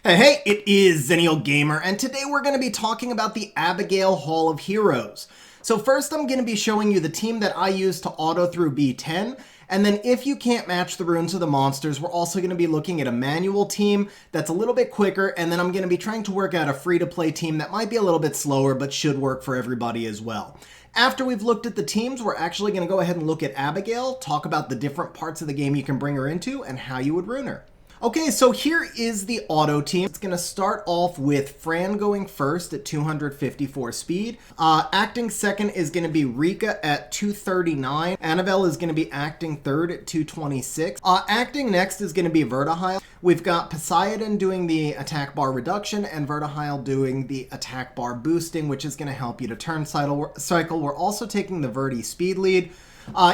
Hey, it is Xennial Gamer, and today we're going to be talking about the Abigail Hall of Heroes. So first I'm going to be showing you the team that I use to auto through B10, and then if you can't match the runes of the monsters, we're also going to be looking at a manual team that's a little bit quicker, and then I'm going to be trying to work out a free-to-play team that might be a little bit slower, but should work for everybody as well. After we've looked at the teams, we're actually going to go ahead and look at Abigail, talk about the different parts of the game you can bring her into, and how you would rune her. Okay, so here is the auto team. It's going to start off with Fran going first at 254 speed. Acting second is going to be Rika at 239. Annabelle is going to be acting third at 226. Acting next is going to be Vertihile. We've got Poseidon doing the attack bar reduction and Vertihile doing the attack bar boosting, which is going to help you to turn cycle. We're also taking the Verti speed lead.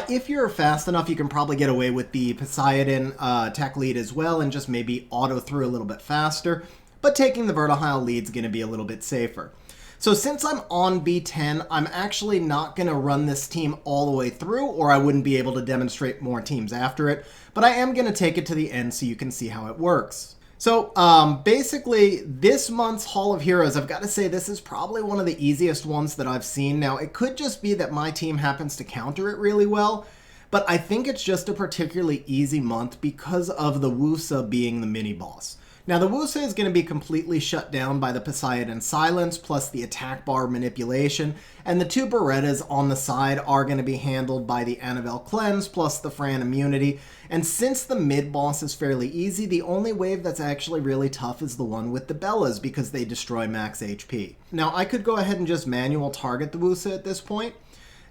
If you're fast enough, you can probably get away with the Poseidon attack lead as well and just maybe auto through a little bit faster, but taking the Vertihile lead is going to be a little bit safer. So since I'm on B10, I'm actually not going to run this team all the way through, or I wouldn't be able to demonstrate more teams after it, but I am going to take it to the end so you can see how it works. So basically, this month's Hall of Heroes, I've got to say this is probably one of the easiest ones that I've seen. Now, it could just be that my team happens to counter it really well, but I think it's just a particularly easy month because of the Wusa being the mini-boss. Now, the Wusa is going to be completely shut down by the Poseidon Silence plus the attack bar manipulation, and the two Berettas on the side are going to be handled by the Annabelle Cleanse plus the Fran Immunity. And since the mid-boss is fairly easy, the only wave that's actually really tough is the one with the Bellas because they destroy max HP. Now, I could go ahead and just manual target the Wusa at this point.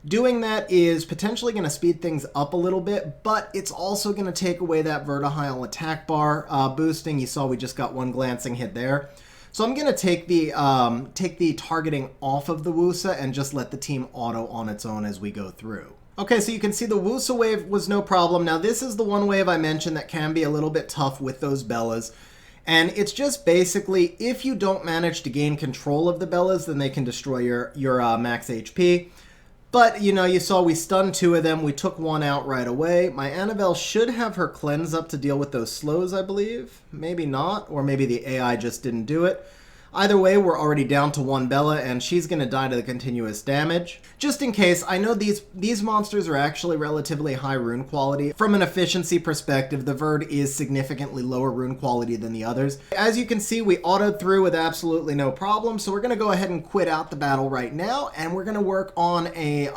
Doing that is potentially going to speed things up a little bit, but it's also going to take away that Vertihile attack bar boosting. You saw we just got one glancing hit there. So I'm going to take the targeting off of the Wusa and just let the team auto on its own as we go through. Okay, so you can see the Wusa wave was no problem. Now this is the one wave I mentioned that can be a little bit tough with those Bellas. And it's just basically, if you don't manage to gain control of the Bellas, then they can destroy your max HP. But, you know, you saw we stunned two of them. We took one out right away. My Annabelle should have her cleanse up to deal with those slows, I believe. Maybe not, or maybe the AI just didn't do it. Either way, we're already down to one Bella, and she's going to die to the continuous damage. Just in case, I know these monsters are actually relatively high rune quality. From an efficiency perspective, the Verd is significantly lower rune quality than the others. As you can see, we autoed through with absolutely no problem, so we're going to go ahead and quit out the battle right now, and we're going to work on a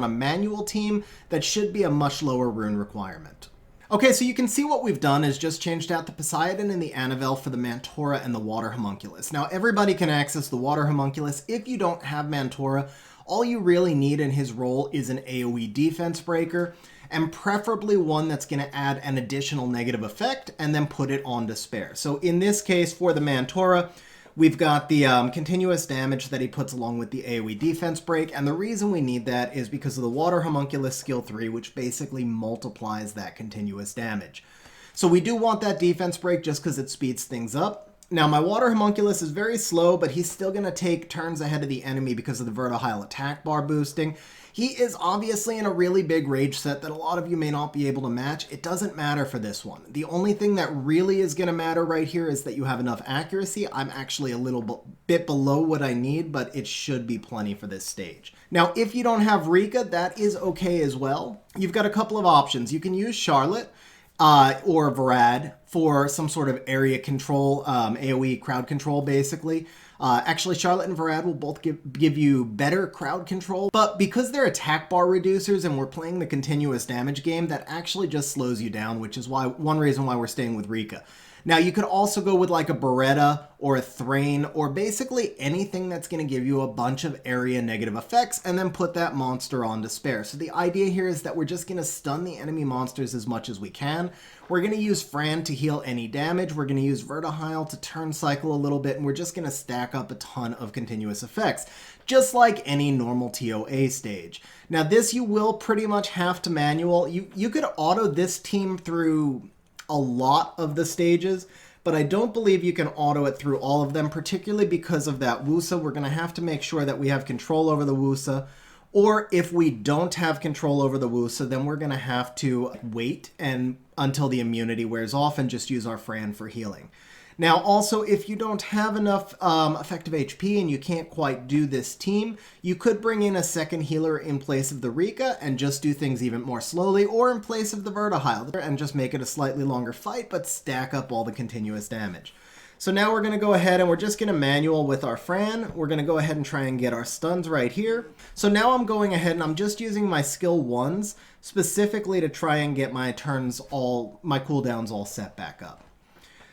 manual team that should be a much lower rune requirement. Okay, so you can see what we've done is just changed out the Poseidon and the Annabelle for the Mantora and the Water Homunculus. Now, everybody can access the Water Homunculus. If you don't have Mantora, all you really need in his role is an AoE defense breaker, and preferably one that's going to add an additional negative effect and then put it on Despair. So in this case, for the Mantora, we've got the continuous damage that he puts along with the AoE defense break, and the reason we need that is because of the Water Homunculus skill 3, which basically multiplies that continuous damage. So we do want that defense break just because it speeds things up. Now, my Water Homunculus is very slow, but he's still going to take turns ahead of the enemy because of the Vertihile attack bar boosting. He is obviously in a really big rage set that a lot of you may not be able to match. It doesn't matter for this one. The only thing that really is going to matter right here is that you have enough accuracy. I'm actually a little bit below what I need, but it should be plenty for this stage. Now, if you don't have Rika, that is okay as well. You've got a couple of options. You can use Charlotte or Varad for some sort of area control, AoE crowd control, basically. Actually, Charlotte and Varad will both give you better crowd control, but because they're attack bar reducers and we're playing the continuous damage game, that actually just slows you down, which is one reason why we're staying with Rika. Now, you could also go with like a Beretta or a Thrain or basically anything that's going to give you a bunch of area negative effects and then put that monster on Despair. So the idea here is that we're just going to stun the enemy monsters as much as we can. We're going to use Fran to heal any damage. We're going to use Vertihile to turn cycle a little bit, and we're just going to stack up a ton of continuous effects, just like any normal TOA stage. Now, this you will pretty much have to manual. You could auto this team through a lot of the stages, but I don't believe you can auto it through all of them, particularly because of that Wusa. We're going to have to make sure that we have control over the Wusa, or if we don't have control over the Wusa, then we're going to have to wait until the immunity wears off and just use our Fran for healing. Now, also, if you don't have enough effective HP and you can't quite do this team, you could bring in a second healer in place of the Rika and just do things even more slowly, or in place of the Vertihile and just make it a slightly longer fight, but stack up all the continuous damage. So now we're going to go ahead and we're just going to manual with our Fran. We're going to go ahead and try and get our stuns right here. So now I'm going ahead and I'm just using my skill 1s specifically to try and get my my cooldowns all set back up.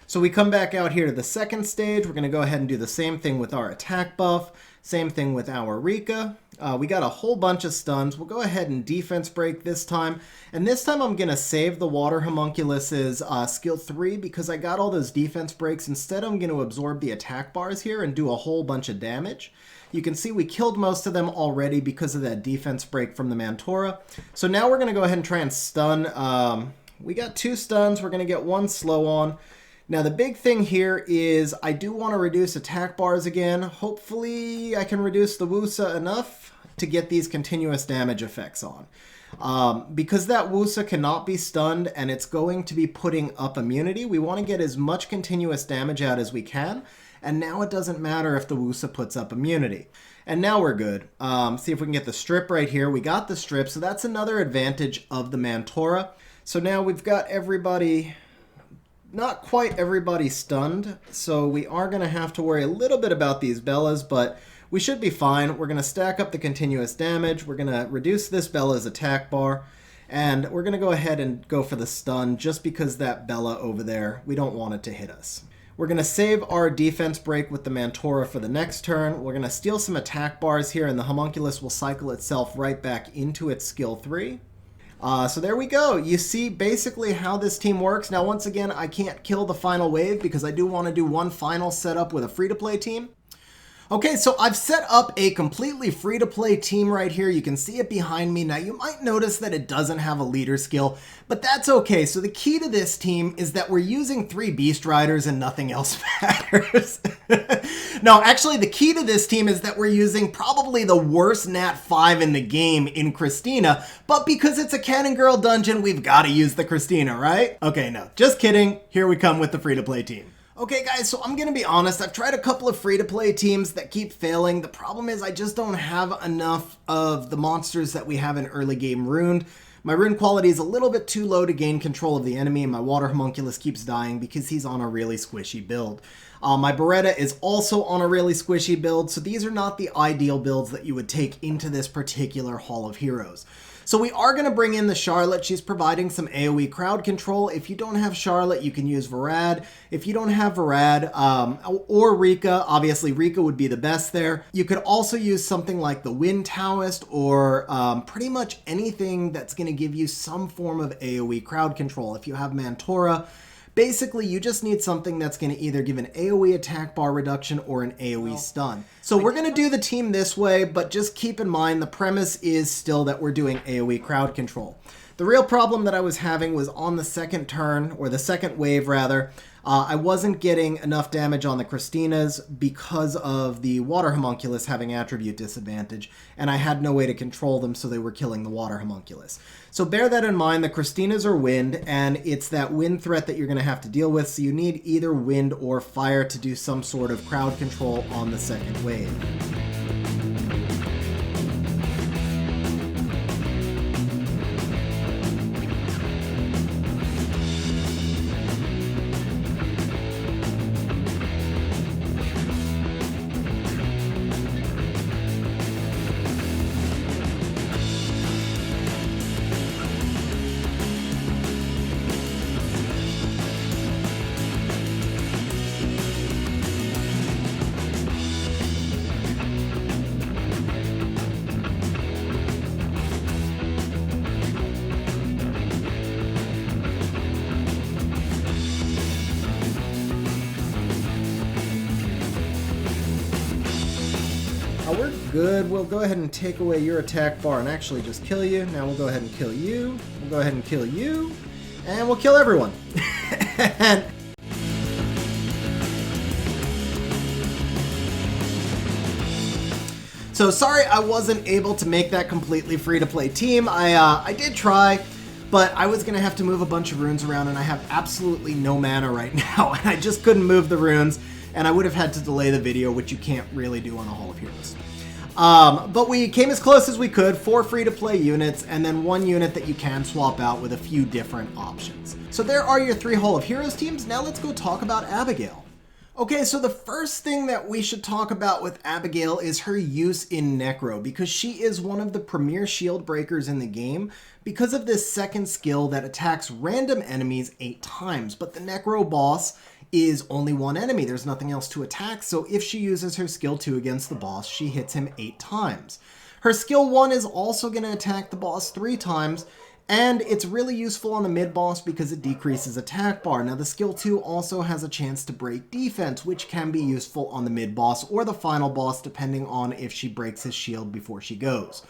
So we come back out here to the second stage. We're going to go ahead and do the same thing with our attack buff. Same thing with our Rika. We got a whole bunch of stuns. We'll go ahead and defense break this time. And this time I'm going to save the Water Homunculus's skill 3 because I got all those defense breaks. Instead, I'm going to absorb the attack bars here and do a whole bunch of damage. You can see we killed most of them already because of that defense break from the Mantora. So now we're going to go ahead and try and stun. We got 2 stuns. We're going to get 1 slow on. Now the big thing here is I do want to reduce attack bars again. Hopefully I can reduce the Wusa enough to get these continuous damage effects on. Because that Wusa cannot be stunned and it's going to be putting up immunity, we want to get as much continuous damage out as we can. And now it doesn't matter if the Wusa puts up immunity. And now we're good. See if we can get the strip right here. We got the strip, so that's another advantage of the Mantora. So now we've got everybody... Not quite everybody stunned, so we are going to have to worry a little bit about these Bellas, but we should be fine. We're going to stack up the continuous damage. We're going to reduce this Bella's attack bar, and we're going to go ahead and go for the stun just because that Bella over there, we don't want it to hit us. We're going to save our defense break with the Mantora for the next turn. We're going to steal some attack bars here, and the Homunculus will cycle itself right back into its skill 3. So there we go. You see basically how this team works. Now, once again, I can't kill the final wave because I do want to do one final setup with a free-to-play team. Okay, so I've set up a completely free-to-play team right here. You can see it behind me. Now, you might notice that it doesn't have a leader skill, but that's okay. So the key to this team is that we're using 3 Beast Riders and nothing else matters. No, actually, the key to this team is that we're using probably the worst Nat 5 in the game in Christina, but because it's a Cannon Girl dungeon, we've got to use the Christina, right? Okay, no, just kidding. Here we come with the free-to-play team. Okay guys, so I'm gonna be honest, I've tried a couple of free-to-play teams that keep failing. The problem is I just don't have enough of the monsters that we have in early game runed. My rune quality is a little bit too low to gain control of the enemy, and my Water Homunculus keeps dying because he's on a really squishy build. My Beretta is also on a really squishy build, so these are not the ideal builds that you would take into this particular Hall of Heroes. So we are going to bring in the Charlotte. She's providing some AoE crowd control. If you don't have Charlotte, you can use Varad. If you don't have Varad, or Rika, obviously Rika would be the best there. You could also use something like the Wind Taoist or pretty much anything that's going to give you some form of AoE crowd control. If you have Mantora, basically, you just need something that's going to either give an AoE attack bar reduction or an AoE stun. So we're going to do the team this way, but just keep in mind the premise is still that we're doing AoE crowd control. The real problem that I was having was on the second turn, or the second wave rather, I wasn't getting enough damage on the Christinas because of the Water Homunculus having attribute disadvantage, and I had no way to control them, so they were killing the Water Homunculus. So bear that in mind, the Christinas are wind, and it's that wind threat that you're going to have to deal with, so you need either wind or fire to do some sort of crowd control on the second wave. We're good. We'll go ahead and take away your attack bar and actually just kill you. Now we'll go ahead and kill you. We'll go ahead and kill you. And we'll kill everyone. So sorry I wasn't able to make that completely free-to-play team. I did try, but I was going to have to move a bunch of runes around, and I have absolutely no mana right now, and I just couldn't move the runes, and I would have had to delay the video, which you can't really do on a Hall of Heroes. But we came as close as we could, 4 free-to-play units, and then 1 unit that you can swap out with a few different options. So there are your 3 Hall of Heroes teams. Now let's go talk about Abigail. Okay, so the first thing that we should talk about with Abigail is her use in Necro, because she is one of the premier shield breakers in the game because of this second skill that attacks random enemies 8 times. But the Necro boss is only 1 enemy. There's nothing else to attack, so if she uses her skill 2 against the boss, she hits him 8 times. Her skill 1 is also going to attack the boss 3 times, and it's really useful on the mid-boss because it decreases attack bar. Now, the skill 2 also has a chance to break defense, which can be useful on the mid-boss or the final boss, depending on if she breaks his shield before she goes.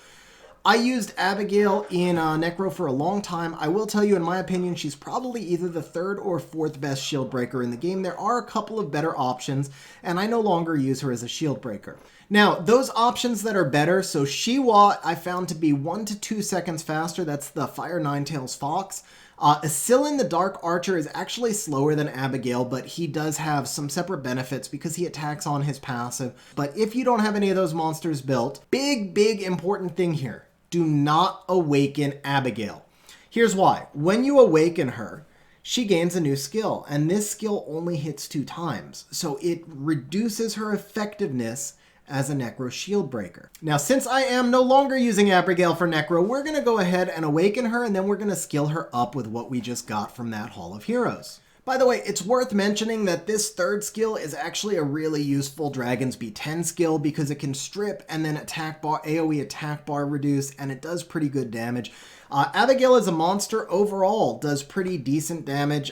I used Abigail in Necro for a long time. I will tell you, in my opinion, she's probably either the 3rd or 4th best shield breaker in the game. There are a couple of better options, and I no longer use her as a shield breaker. Now, those options that are better, so Shiwa I found to be 1 to 2 seconds faster. That's the Fire Ninetails Fox. Asilin the Dark Archer is actually slower than Abigail, but he does have some separate benefits because he attacks on his passive. But if you don't have any of those monsters built, big important thing here. Do not awaken Abigail. Here's why. When you awaken her, she gains a new skill, and this skill only hits 2 times. So it reduces her effectiveness as a Necro shield breaker. Now, since I am no longer using Abigail for Necro, we're going to go ahead and awaken her, and then we're going to skill her up with what we just got from that Hall of Heroes. By the way, it's worth mentioning that this 3rd skill is actually a really useful Dragon's B10 skill because it can strip and then attack bar, AoE attack bar reduce, and it does pretty good damage. Abigail as a monster overall does pretty decent damage.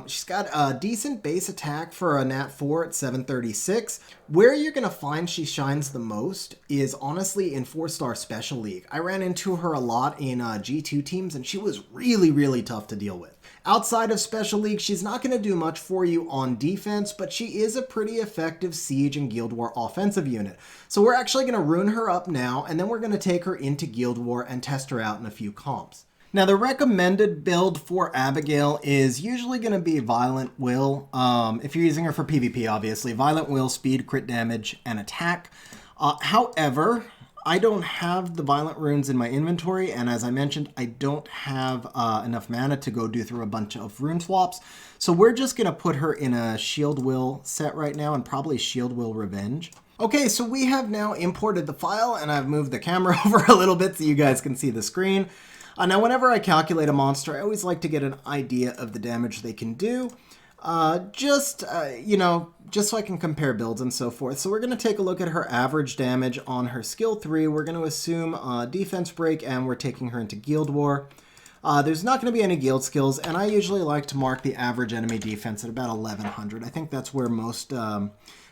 She's got a decent base attack for a Nat 4 at 736. Where you're going to find she shines the most is honestly in 4-star Special League. I ran into her a lot in G2 teams, and she was really tough to deal with. Outside of Special League, she's not going to do much for you on defense, but she is a pretty effective Siege and Guild War offensive unit. So we're actually going to rune her up now, and then we're going to take her into Guild War and test her out in a few comps. Now, the recommended build for Abigail is usually going to be Violent Will. If you're using her for PvP, obviously. Violent Will, speed, crit damage, and attack. However, I don't have the Violent runes in my inventory, and as I mentioned, I don't have enough mana to go do through a bunch of rune swaps. So we're just going to put her in a Shield Will set right now, and probably Shield Will Revenge. Okay, so we have now imported the file, and I've moved the camera over a little bit so you guys can see the screen. Now, whenever I calculate a monster, I always like to get an idea of the damage they can do. Just so I can compare builds and so forth. So we're going to take a look at her average damage on her skill 3. We're going to assume defense break, and we're taking her into Guild War. There's not going to be any guild skills, and I usually like to mark the average enemy defense at about 1100. I think that's where most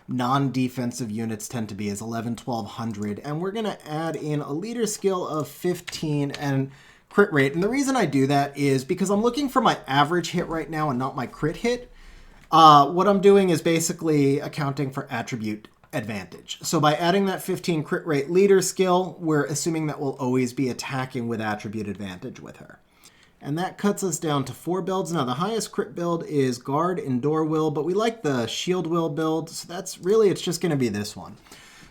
non-defensive units tend to be, is 1200. And we're going to add in a leader skill of 15 and crit rate. And the reason I do that is because I'm looking for my average hit right now and not my crit hit. What I'm doing is basically accounting for attribute advantage. So by adding that 15 crit rate leader skill, we're assuming that we'll always be attacking with attribute advantage with her. And that cuts us down to 4 builds. Now, the highest crit build is Guard Endure Will, but we like the Shield Will build, so that's really, it's just going to be this one.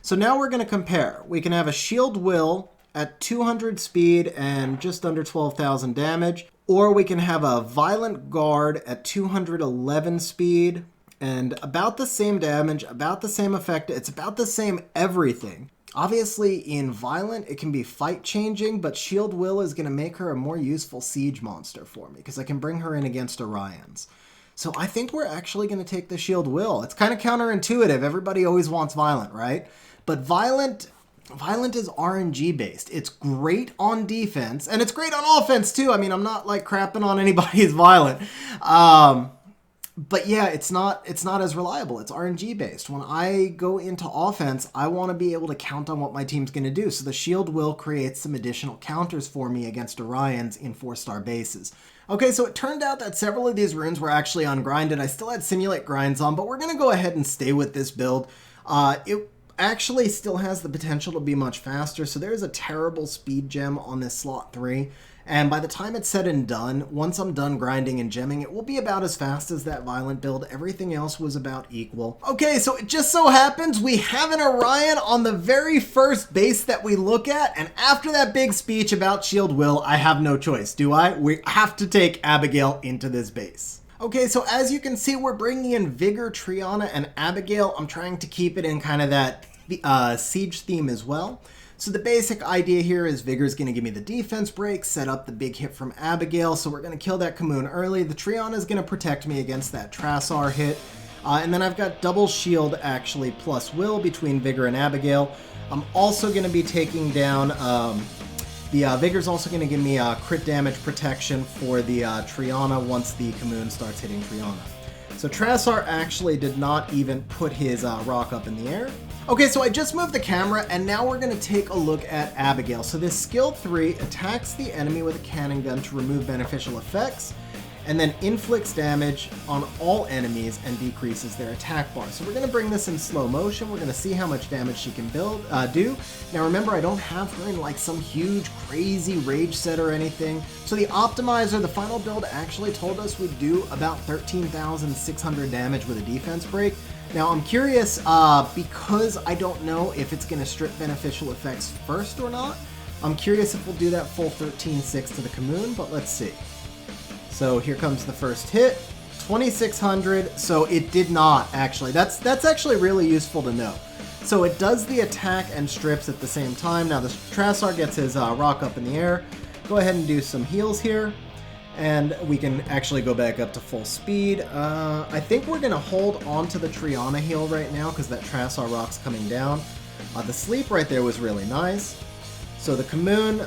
So now we're going to compare. We can have a Shield Will at 200 speed and just under 12,000 damage, or we can have a Violent Guard at 211 speed and about the same damage, about the same effect. It's about the same everything. Obviously, in Violent, it can be fight changing, but Shield Will is going to make her a more useful siege monster for me because I can bring her in against Orions. So I think we're actually going to take the Shield Will. It's kind of counterintuitive. Everybody always wants Violent, right? But Violent is RNG based. It's great on defense, and it's great on offense too. I mean, I'm not like crapping on anybody's Violent. But yeah, it's not as reliable. It's RNG based. When I go into offense, I want to be able to count on what my team's going to do. So the Shield Will create some additional counters for me against Orions in 4-star bases. Okay, so it turned out that several of these runes were actually ungrinded. I still had Simulate Grinds on, but we're going to go ahead and stay with this build. It actually still has the potential to be much faster. So there's a terrible speed gem on this slot 3. And by the time it's said and done, once I'm done grinding and gemming, it will be about as fast as that violent build. Everything else was about equal. Okay, so it just so happens we have an Orion on the very first base that we look at, and after that big speech about Shield Will, I have no choice, do I? We have to take Abigail into this base. Okay, so as you can see, we're bringing in Vigor, Triana, and Abigail. I'm trying to keep it in kind of that siege theme as well. So the basic idea here is Vigor's going to give me the defense break, set up the big hit from Abigail, so we're going to kill that Commune early. The Triana is going to protect me against that Trasar hit. And then I've got double shield, actually, plus Will between Vigor and Abigail. I'm also going to be taking down... Vigor's also going to give me crit damage protection for the Triana once the Commune starts hitting Triana. So Trasar actually did not even put his rock up in the air. Okay, so I just moved the camera, and now we're going to take a look at Abigail. So this skill 3 attacks the enemy with a cannon gun to remove beneficial effects, and then inflicts damage on all enemies and decreases their attack bar. So we're going to bring this in slow motion. We're going to see how much damage she can do. Now remember, I don't have her in like some huge crazy rage set or anything. So the optimizer, the final build, actually told us would do about 13,600 damage with a defense break. Now I'm curious, because I don't know if it's going to strip beneficial effects first or not. I'm curious if we'll do that full 13.6 to the Commune, but let's see. So here comes the first hit, 2,600, so it did not actually. That's actually really useful to know. So it does the attack and strips at the same time. Now the Trasar gets his rock up in the air. Go ahead and do some heals here. And we can actually go back up to full speed. I think we're going to hold on to the Triana heal right now because that Trasar rock's coming down. The sleep right there was really nice. So the Commune,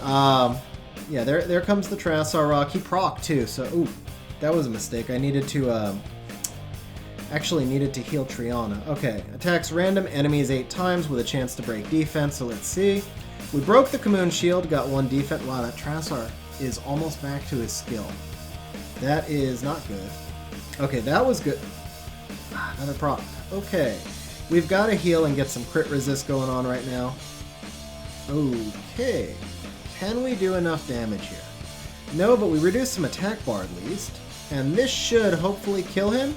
yeah, there comes the Trasar rock. He proc too, so ooh, that was a mistake. I needed to, actually needed to heal Triana. Okay, attacks random enemies 8 times with a chance to break defense, so let's see. We broke the Commune shield, got 1 defense. Wow, that Trasar is almost back to his skill. That is not good. Okay, that was good. Another proc. Okay, we've got to heal and get some crit resist going on right now. Okay, can we do enough damage here? No, but we reduced some attack bar at least. And this should hopefully kill him.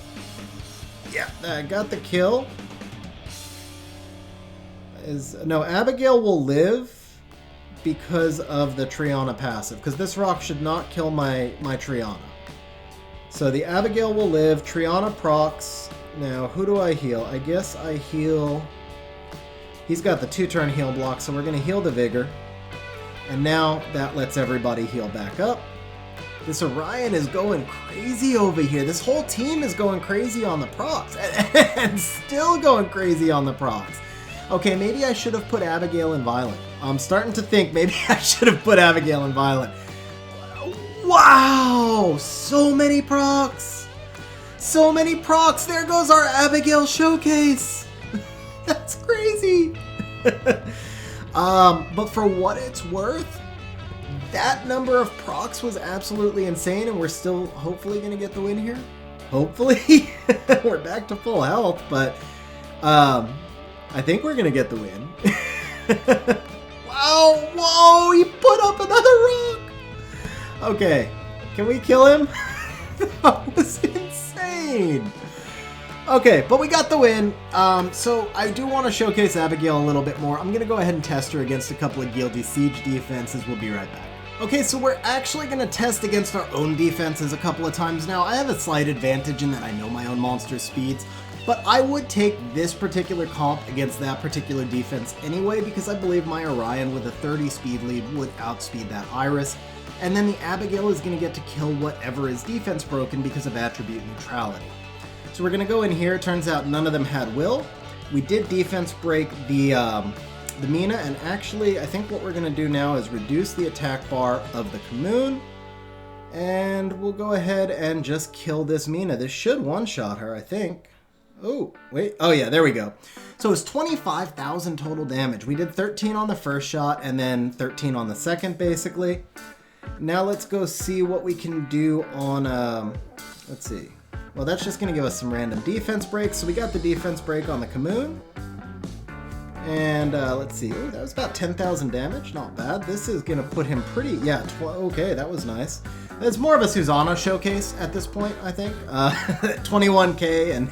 Yeah, that got the kill. No, Abigail will live because of the Triana passive, because this rock should not kill my Triana. So the Abigail will live, Triana procs. Now, who do I heal? I guess I heal... He's got the 2-turn heal block, so we're going to heal the Vigor. And now that lets everybody heal back up. This Orion is going crazy over here. This whole team is going crazy on the procs, and still going crazy on the procs. Okay, maybe I should have put Abigail in Violent. I'm starting to think maybe I should have put Abigail in Violent. Wow! So many procs! So many procs! There goes our Abigail showcase! That's crazy! But for what it's worth, that number of procs was absolutely insane, and we're still hopefully going to get the win here. Hopefully. We're back to full health, but... I think we're gonna get the win. Wow! Whoa! He put up another rock! Okay. Can we kill him? That was insane! Okay, but we got the win. So I do want to showcase Abigail a little bit more. I'm gonna go ahead and test her against a couple of guilty siege defenses. We'll be right back. Okay, so we're actually going to test against our own defenses a couple of times now. I have a slight advantage in that I know my own monster speeds, but I would take this particular comp against that particular defense anyway, because I believe my Orion with a 30 speed lead would outspeed that Iris, and then the Abigail is going to get to kill whatever is defense broken because of attribute neutrality. So we're going to go in here. It turns out none of them had will. We did defense break the Mina, and actually I think what we're going to do now is reduce the attack bar of the Commune, and we'll go ahead and just kill this Mina. This should one-shot her, I think. Oh, wait. Oh yeah, there we go. So it's 25,000 total damage. We did 13 on the first shot and then 13 on the second, basically. Now let's go see what we can do on, let's see. Well, that's just going to give us some random defense breaks. So we got the defense break on the Commune. And let's see, ooh, that was about 10,000 damage, not bad. This is gonna put him pretty, yeah, okay, that was nice. It's more of a Susanna showcase at this point, I think. 21k and...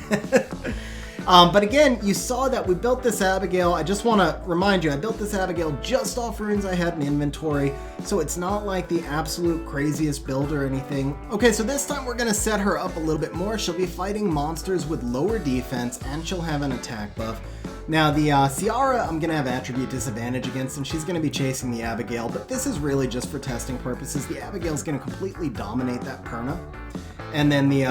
but again, you saw that we built this Abigail. I just want to remind you, I built this Abigail just off runes I had in inventory, so it's not like the absolute craziest build or anything. Okay, so this time we're going to set her up a little bit more. She'll be fighting monsters with lower defense, and she'll have an attack buff. Now, the Ciara, I'm going to have attribute disadvantage against, and she's going to be chasing the Abigail, but this is really just for testing purposes. The Abigail's going to completely dominate that Perna, and then the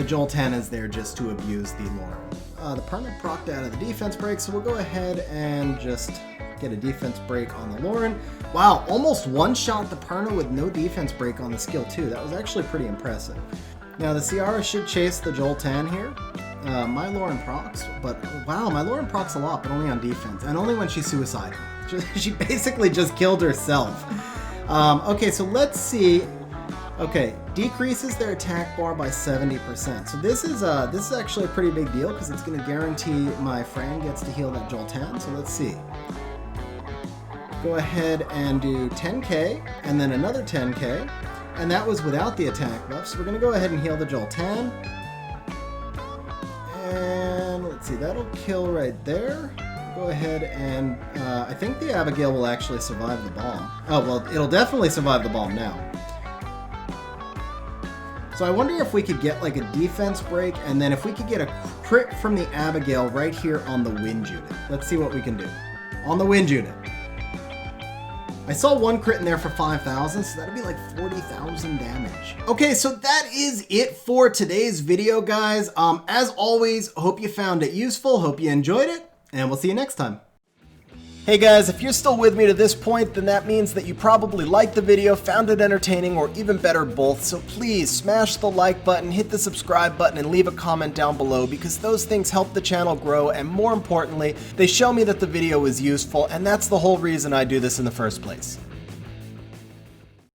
Jolten is there just to abuse the Lauren. The Perna procced out of the defense break, so we'll go ahead and just get a defense break on the Lauren. Wow, almost one-shot the Perna with no defense break on the skill too. That was actually pretty impressive. Now, the Ciara should chase the Jolten here. My Lauren procs, but wow, my Lauren procs a lot, but only on defense, and only when she's suicidal. She basically just killed herself. Okay, so let's see. Okay, decreases their attack bar by 70%. So this is actually a pretty big deal because it's going to guarantee my Fran gets to heal that Jolten. So let's see. Go ahead and do 10k, and then another 10k, and that was without the attack buff. So we're going to go ahead and heal the Jolten. And let's see, that'll kill right there. Go ahead and I think the Abigail will actually survive the bomb. Oh, well, it'll definitely survive the bomb now. So I wonder if we could get like a defense break, and then if we could get a crit from the Abigail right here on the wind unit. Let's see what we can do. On the wind unit. I saw one crit in there for 5,000, so that'd be like 40,000 damage. Okay, so that is it for today's video, guys. As always, hope you found it useful, hope you enjoyed it, and we'll see you next time. Hey guys, if you're still with me to this point, then that means that you probably liked the video, found it entertaining, or even better, both. So please smash the like button, hit the subscribe button, and leave a comment down below, because those things help the channel grow, and more importantly, they show me that the video is useful, and that's the whole reason I do this in the first place.